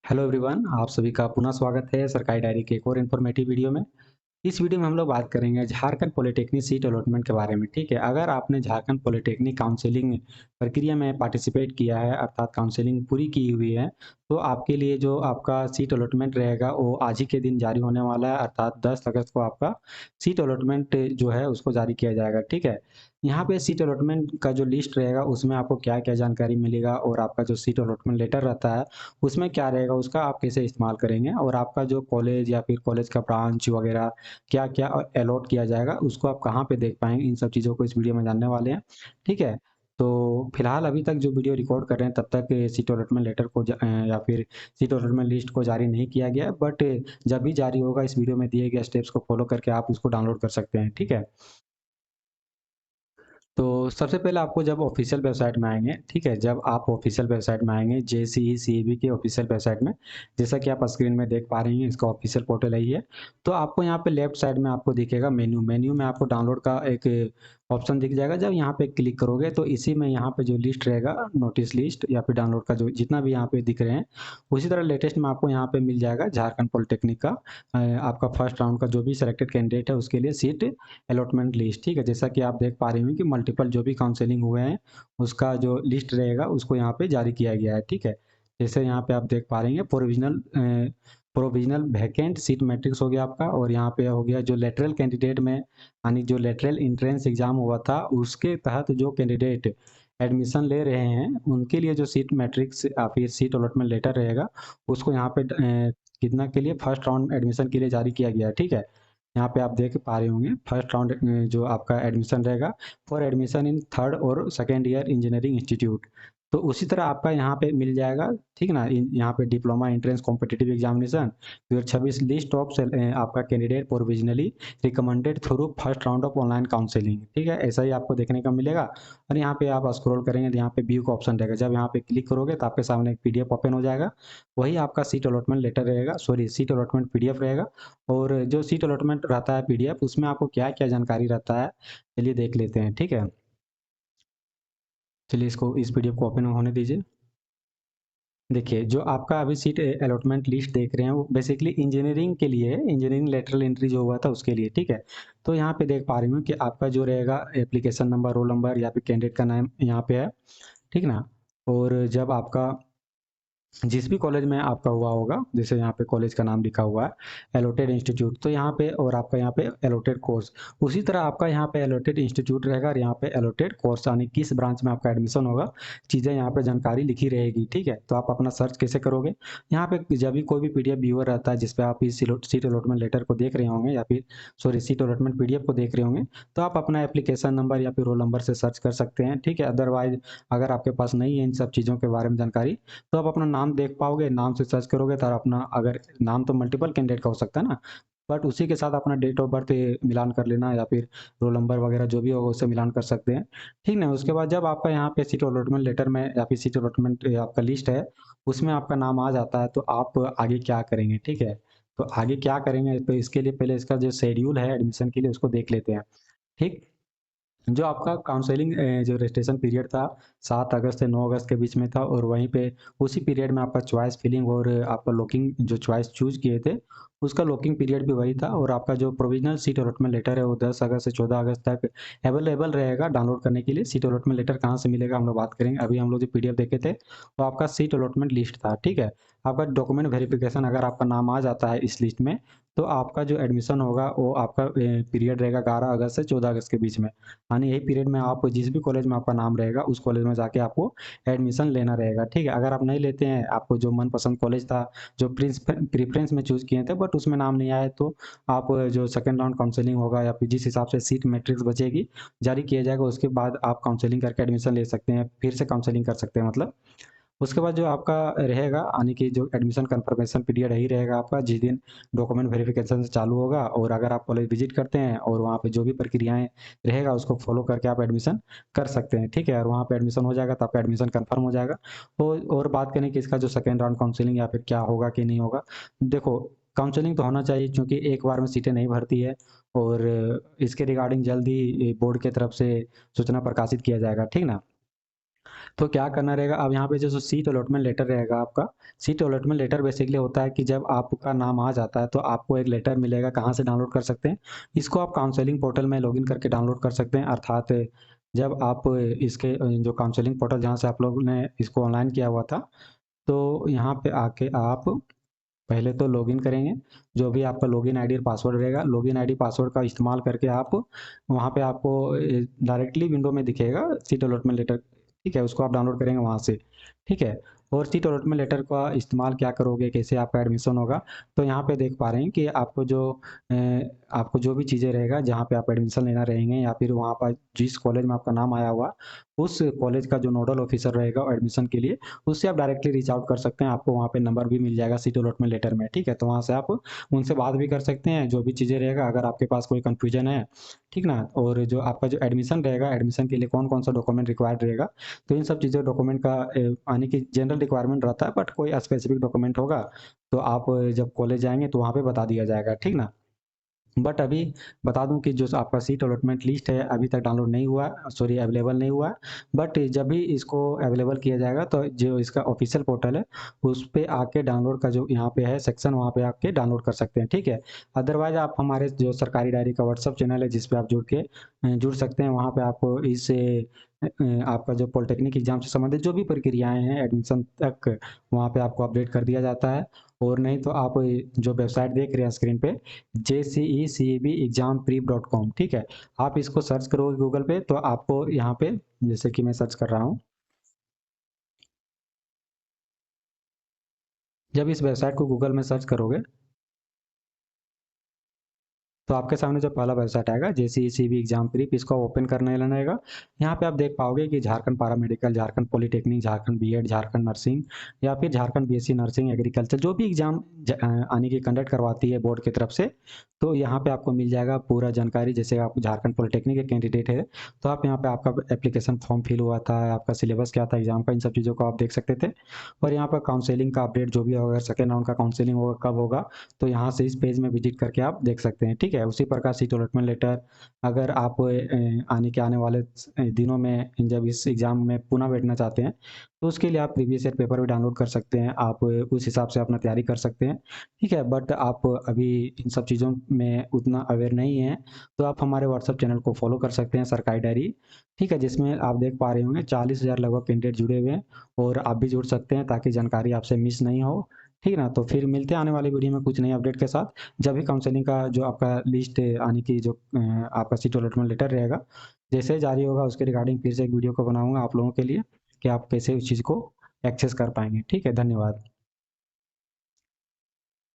Hello everyone, आप सभी का पुनः स्वागत है सरकारी डायरी के एक और इन्फॉर्मेटिव वीडियो में। इस वीडियो में हम लोग बात करेंगे झारखंड पॉलिटेक्निक सीट अलॉटमेंट के बारे में। ठीक है, अगर आपने झारखंड पॉलिटेक्निक काउंसलिंग प्रक्रिया में पार्टिसिपेट किया है अर्थात काउंसलिंग पूरी की हुई है, तो आपके लिए जो आपका सीट अलॉटमेंट रहेगा वो आज ही के दिन जारी होने वाला है अर्थात 10 अगस्त को आपका सीट अलॉटमेंट जो है उसको जारी किया जाएगा। ठीक है, यहाँ पे सीट अलॉटमेंट का जो लिस्ट रहेगा उसमें आपको क्या क्या जानकारी मिलेगा और आपका जो सीट अलॉटमेंट लेटर रहता है उसमें क्या रहेगा, उसका आप कैसे इस्तेमाल करेंगे और आपका जो कॉलेज या फिर कॉलेज का ब्रांच वगैरह क्या-क्या अलॉट किया जाएगा, उसको आप कहाँ पे देख पाएँगे, इन सब चीज़ों को इस वीडियो में जानने वाले हैं। ठीक है? तो फिलहाल अभी तक जो वीडियो रिकॉर्ड कर रहे हैं तब तक सीट अलॉटमेंट लेटर को या फिर सीट अलॉटमेंट लिस्ट को जारी नहीं किया गया है, बट जब भी जारी होगा इस वीडियो में दिए गए स्टेप्स को फॉलो करके आप उसको डाउनलोड कर सकते हैं। ठीक है? तो सबसे पहले आपको जब ऑफिशियल वेबसाइट में आएँगे, ठीक है? जब आप ऑफिशियल वेबसाइट में आएँगे जेसीई सीईबी के ऑफिशियल वेबसाइट में, जैसा कि आप स्क्रीन में देख पा रही हैं इसका ऑफिशियल पोर्टल है ये। तो आपको यहाँ पे लेफ्ट साइड में आपको दिखेगा मेन्यू, मेन्यू में आपको डाउनलोड का एक ऑप्शन दिख जाएगा। जब यहाँ पे क्लिक करोगे तो इसी में यहाँ पे जो लिस्ट रहेगा नोटिस लिस्ट या फिर डाउनलोड का जो जितना भी यहाँ पे दिख रहे हैं, उसी तरह लेटेस्ट में आपको यहाँ पे मिल जाएगा झारखंड पॉलिटेक्निक का आपका फर्स्ट राउंड का जो भी सिलेक्टेड कैंडिडेट है उसके लिए सीट अलॉटमेंट लिस्ट। ठीक है, जैसा कि आप देख पा रहे होंगे कि मल्टीपल जो भी काउंसलिंग हुए हैं उसका जो लिस्ट रहेगा उसको यहाँ पे जारी किया गया है। ठीक है, जैसे यहाँ पे आप देख पा रहे हैं प्रोविजनल वैकेंट सीट मैट्रिक्स हो गया आपका, और यहाँ पे हो गया जो लेटरल कैंडिडेट में यानी जो लेटरल एंट्रेंस एग्जाम हुआ था उसके तहत जो कैंडिडेट एडमिशन ले रहे हैं उनके लिए जो सीट मैट्रिक्स या फिर सीट अलॉटमेंट लेटर रहेगा उसको यहाँ पे कितना के लिए फर्स्ट राउंड एडमिशन के लिए जारी किया गया है। ठीक है, यहाँ पे आप देख पा रहे होंगे फर्स्ट राउंड जो आपका एडमिशन रहेगा फॉर एडमिशन इन थर्ड और सेकेंड ईयर इंजीनियरिंग इंस्टीट्यूट। तो उसी तरह आपका यहाँ पे मिल जाएगा, ठीक ना? यहाँ पे diploma entrance competitive examination 2026 list of आपका candidate provisionally recommended through first round of online counselling. ठीक है, ऐसा ही आपको देखने का मिलेगा। और यहाँ पे आप स्क्रॉल करेंगे तो यहाँ पे व्यू का ऑप्शन रहेगा। जब यहाँ पे क्लिक करोगे तो आपके सामने एक पीडीएफ ओपन हो जाएगा, वही आपका सीट अलॉटमेंट लेटर रहेगा, सॉरी सीट अलॉटमेंट पीडीएफ रहेगा। और जो सीट अलॉटमेंट रहता है पीडीएफ उसमें आपको क्या-क्या जानकारी रहता है, चलिए देख लेते हैं। ठीक है, चलिए इसको इस पीडीएफ को ओपन होने दीजिए। देखिए, जो आपका अभी सीट अलॉटमेंट लिस्ट देख रहे हैं वो बेसिकली इंजीनियरिंग के लिए है, इंजीनियरिंग लेटरल एंट्री जो हुआ था उसके लिए। ठीक है, तो यहाँ पे देख पा रही हूँ कि आपका जो रहेगा एप्लीकेशन नंबर, रोल नंबर या फिर कैंडिडेट का नाम यहाँ पे है, ठीक ना? और जब आपका जिस भी कॉलेज में आपका हुआ होगा, जैसे यहाँ पे कॉलेज का नाम लिखा हुआ है एलोटेड इंस्टीट्यूट, तो यहाँ पे और आपका यहाँ पे एलोटेड कोर्स, उसी तरह आपका यहाँ पे एलोटेड इंस्टीट्यूट रहेगा और यहाँ पे एलोटेड कोर्स यानी किस ब्रांच में आपका एडमिशन होगा, चीज़ें यहाँ पे जानकारी लिखी रहेगी। ठीक है, तो आप अपना सर्च कैसे करोगे, यहाँ पे जब भी कोई भी पीडीएफ व्यूअर रहता है जिसपे आप इस सीट अलॉटमेंट लेटर को देख रहे होंगे या फिर सॉरी सीट अलॉटमेंट पीडीएफ को देख रहे होंगे, तो आप अपना एप्लीकेशन नंबर या फिर रोल नंबर से सर्च कर सकते हैं। ठीक है, अदरवाइज अगर आपके पास नहीं है इन सब चीज़ों के बारे में जानकारी तो आप अपना नाम देख पाओगे, नाम से सर्च करोगे तो अपना अगर नाम तो मल्टीपल कैंडिडेट का हो सकता है ना, बट उसी के साथ अपना डेट ऑफ बर्थ मिलान कर लेना या फिर रोल नंबर वगैरह जो भी होगा उससे मिलान कर सकते हैं। ठीक ना? उसके बाद जब आपका यहाँ पे सीट अलॉटमेंट लेटर में या फिर सीट अलॉटमेंट आपका लिस्ट है, उसमें आपका नाम आ जाता है तो आप आगे क्या करेंगे? ठीक है? तो आगे क्या करेंगे तो इसके लिए पहले इसका जो शेड्यूल है एडमिशन के लिए उसको देख लेते हैं। ठीक? जो आपका काउंसलिंग जो रजिस्ट्रेशन पीरियड था 7 अगस्त से 9 अगस्त के बीच में था, और वहीं पे उसी पीरियड में आपका चॉइस फिलिंग और आपका लॉकिंग जो चॉइस चूज़ किए थे, उसका लॉकिंग पीरियड भी वही था। और आपका जो प्रोविज़नल सीट अलॉटमेंट लेटर है वो 10 अगस्त से 14 अगस्त तक अवेलेबल रहेगा डाउनलोड करने के लिए। सीट अलॉटमेंट लेटर कहाँ से मिलेगा हम लोग बात करेंगे। अभी हम लोग जो पीडीएफ देखे थे वो आपका सीट अलॉटमेंट लिस्ट था, ठीक है? आपका डॉक्यूमेंट वेरिफिकेशन अगर आपका नाम आ जाता है इस लिस्ट में, तो आपका जो एडमिशन होगा वो आपका पीरियड रहेगा 11 अगस्त से 14 अगस्त के बीच में। यानी यही पीरियड में आप जिस भी कॉलेज में आपका नाम रहेगा उस कॉलेज में जाके आपको एडमिशन लेना रहेगा। ठीक है, अगर आप नहीं लेते हैं, आपको जो मनपसंद कॉलेज था जो प्रेफरेंस में चूज किए थे बट उसमें नाम नहीं आया, तो आप जो सेकंड राउंड काउंसलिंग होगा या फिर जिस हिसाब से सीट मैट्रिक्स बचेगी जारी किया जाएगा उसके बाद आप काउंसलिंग करके एडमिशन ले सकते हैं, फिर से काउंसलिंग कर सकते हैं मतलब। उसके बाद जो आपका रहेगा यानी कि जो एडमिशन कंफर्मेशन पीरियड यही रहेगा आपका जिस दिन डॉक्यूमेंट वेरिफिकेशन से चालू होगा, और अगर आप कॉलेज विजिट करते हैं और वहाँ पे जो भी प्रक्रियाएं रहेगा उसको फॉलो करके आप एडमिशन कर सकते हैं। ठीक है, और वहाँ पे एडमिशन हो जाएगा तो आपका एडमिशन कंफर्म हो जाएगा। और बात करें कि इसका जो सेकेंड राउंड काउंसलिंग या फिर क्या होगा कि नहीं होगा, देखो काउंसलिंग तो होना चाहिए क्योंकि एक बार में सीटें नहीं भरती है, और इसके रिगार्डिंग जल्द ही बोर्ड की तरफ से सूचना प्रकाशित किया जाएगा। ठीक ना? तो क्या करना रहेगा, अब यहाँ पे जो सीट अलॉटमेंट लेटर रहेगा आपका, सीट अलॉटमेंट लेटर बेसिकली होता है कि जब आपका नाम आ जाता है तो आपको एक लेटर मिलेगा। कहाँ से डाउनलोड कर सकते हैं, इसको आप काउंसलिंग पोर्टल में लॉगिन करके डाउनलोड कर सकते हैं। अर्थात जब आप इसके जो काउंसलिंग पोर्टल जहाँ से आप लोगों ने इसको ऑनलाइन किया हुआ था, तो यहाँ पे आके आप पहले तो लॉगिन करेंगे। जो भी आपका लॉगिन आईडी और पासवर्ड रहेगा, लॉगिन आईडी पासवर्ड का इस्तेमाल करके आप वहाँ पे आपको डायरेक्टली विंडो में दिखेगा सीट अलॉटमेंट लेटर, ठीक है, उसको आप डाउनलोड करेंगे वहाँ से, ठीक है। और सीट अलॉटमेंट लेटर का इस्तेमाल क्या करोगे, कैसे आपका एडमिशन होगा, तो यहाँ पे देख पा रहे हैं कि आपको जो भी चीज़ें रहेगा जहाँ पे आप एडमिशन लेना रहेंगे, या फिर वहाँ पर जिस कॉलेज में आपका नाम आया हुआ, उस कॉलेज का जो नोडल ऑफिसर रहेगा एडमिशन के लिए, उससे आप डायरेक्टली रीच आउट कर सकते हैं। आपको वहाँ पे नंबर भी मिल जाएगा सीट अलॉटमेंट लेटर में, ठीक है। तो वहाँ से आप उनसे बात भी कर सकते हैं, जो भी चीज़ें रहेगा, अगर आपके पास कोई कन्फ्यूजन है, ठीक ना। और जो आपका जो एडमिशन रहेगा, एडमिशन के लिए कौन कौन सा डॉक्यूमेंट रिक्वायर्ड रहेगा, तो इन सब चीज़ों डॉक्यूमेंट का आने की जनरल रिक्वायरमेंट रहता है, बट कोई स्पेसिफिक डॉक्यूमेंट होगा तो आप जब कॉलेज जाएंगे तो वहाँ पे बता दिया जाएगा, ठीक ना। बट अभी बता दूं कि जो आपका सीट अलॉटमेंट लिस्ट है अभी तक डाउनलोड नहीं हुआ, सॉरी अवेलेबल नहीं हुआ। बट जब भी इसको अवेलेबल किया जाएगा तो जो इसका ऑफिशियल पोर्टल है उस पे आके डाउनलोड का जो यहाँ पे है सेक्शन, वहाँ पे आके डाउनलोड कर सकते हैं, ठीक है। अदरवाइज आप हमारे जो सरकारी डायरी का व्हाट्सअप चैनल है जिस पे आप जुड़ सकते हैं, वहाँ पे आपको आपका जो पॉलिटेक्निक एग्जाम से संबंधित जो भी प्रक्रियाएं हैं एडमिशन तक, वहाँ पे आपको अपडेट कर दिया जाता है। और नहीं तो आप जो वेबसाइट देख रहे हैं स्क्रीन पे, jceebexamprep.com, ठीक है। आप इसको सर्च करोगे गूगल पे तो आपको यहाँ पे, जैसे कि मैं सर्च कर रहा हूँ, जब इस वेबसाइट को गूगल में सर्च करोगे तो आपके सामने जो पहला वेबसाइट आएगा जेसीईसीबी एग्जाम प्रीप, इसको ओपन करने लेना रहेगा। यहाँ पे आप देख पाओगे कि Jharkhand para medical, Jharkhand polytechnic, Jharkhand BEd, Jharkhand nursing, या फिर झारखंड बीएससी नर्सिंग एग्रीकल्चर, जो भी एग्जाम आने की कंडक्ट करवाती है बोर्ड की तरफ से, तो यहाँ पे आपको मिल जाएगा पूरा जानकारी। जैसे आप झारखंड पॉलिटेक्निक के कैंडिडेट है तो आप यहाँ पे आपका एप्लीकेशन फॉर्म फिल हुआ था, आपका सिलेबस क्या था एग्जाम का, इन सब चीज़ों को आप देख सकते थे। और यहाँ पर काउंसलिंग का अपडेट जो भी होगा, सेकेंड राउंड का काउंसलिंग होगा कब होगा, तो यहाँ से इस पेज में विजिट करके आप देख सकते हैं, ठीक है। उसी प्रकार सीट अलॉटमेंट लेटर, अगर आप आने वाले दिनों में जब इस एग्जाम में पुनः बैठना चाहते हैं तो उसके लिए आप प्रीवियस ईयर पेपर भी डाउनलोड कर सकते हैं, आप उस हिसाब से अपना तैयारी कर सकते हैं, ठीक है। बट आप अभी इन सब चीज़ों में उतना अवेयर नहीं है तो आप हमारे व्हाट्सअप चैनल को फॉलो कर सकते हैं, सरकारी डायरी, ठीक है, जिसमें आप देख पा रहे होंगे 40,000 लगभग कैंडिडेट जुड़े हुए हैं। और आप भी जुड़ सकते हैं ताकि जानकारी आपसे मिस नहीं हो, ठीक है ना। तो फिर मिलते हैं आने वाली वीडियो में कुछ नई अपडेट के साथ। जब भी काउंसलिंग का जो आपका लिस्ट आने की जो आपका सीट अलॉटमेंट लेटर रहेगा जैसे ही जारी होगा, उसके रिगार्डिंग फिर से एक वीडियो को बनाऊंगा आप लोगों के लिए कि आप कैसे उस चीज़ को एक्सेस कर पाएंगे, ठीक है। धन्यवाद।